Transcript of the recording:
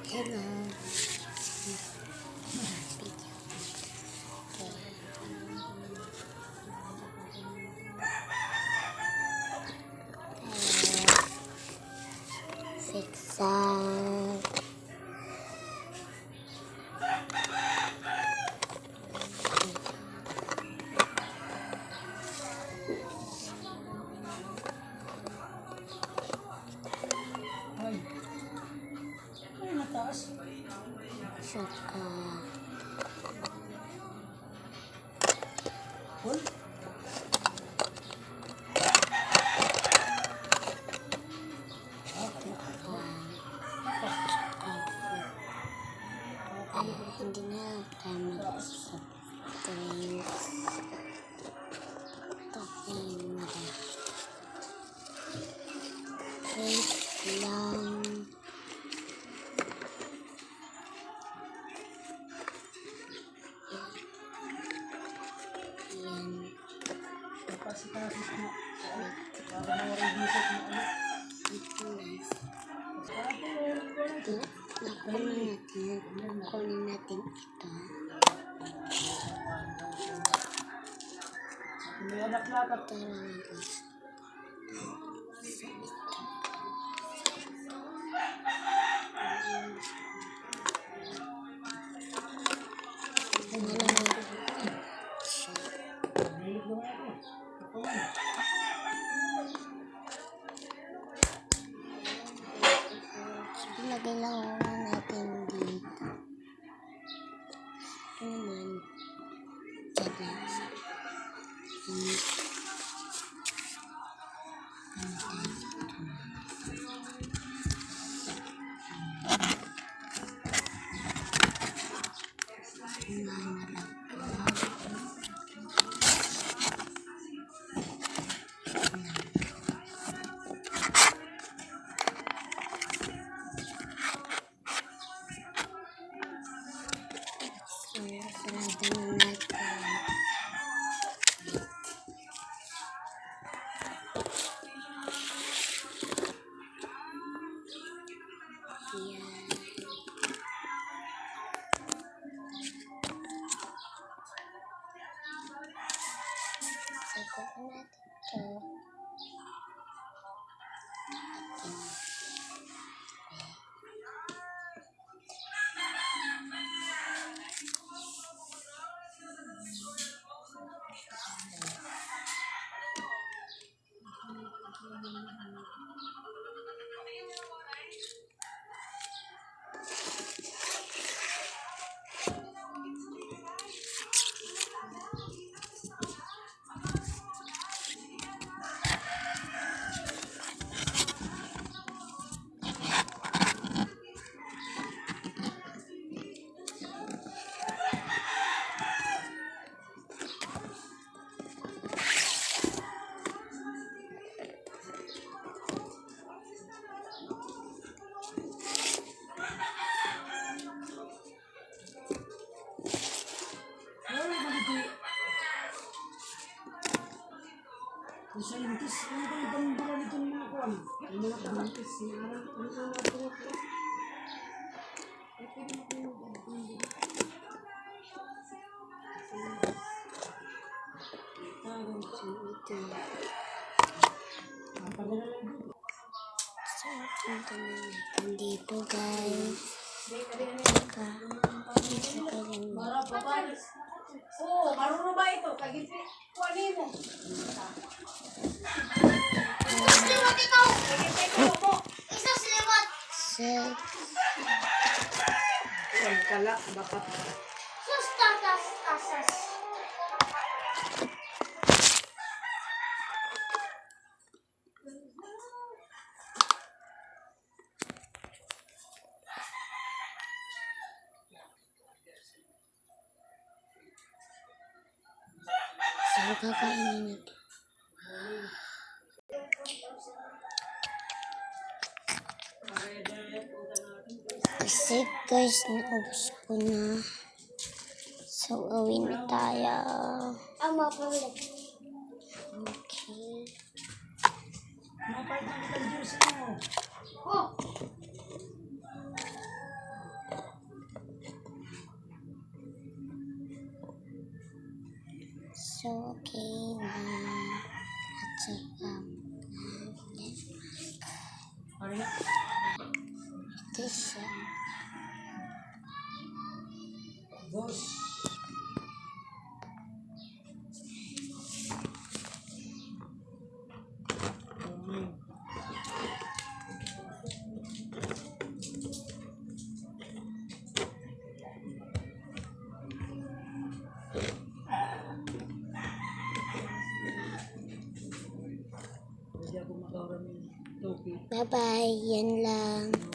Hello. Zigzag. Saka hindi na tayo mag-usap. Wait lang. Kunin natin ito. Lagay lang natin dito. Ito naman. So, punta na natin dito, guys. Oh, marunong ba ito? Kagiti, kuhanin mo. Isang sliwat ikaw! Isang sliwat! Ay, kala, bakit? Sus, tatas, tasas. So, kakainin natin. Kasi guys, naubos ko na. So, uwi na tayo. Ama, pabalik. Okay. Mapait na kitang juice mo. Oh! Kanina. Ito siya. Boss. Hindi ako makakaroon ng topi. Bye-bye. Yan lang.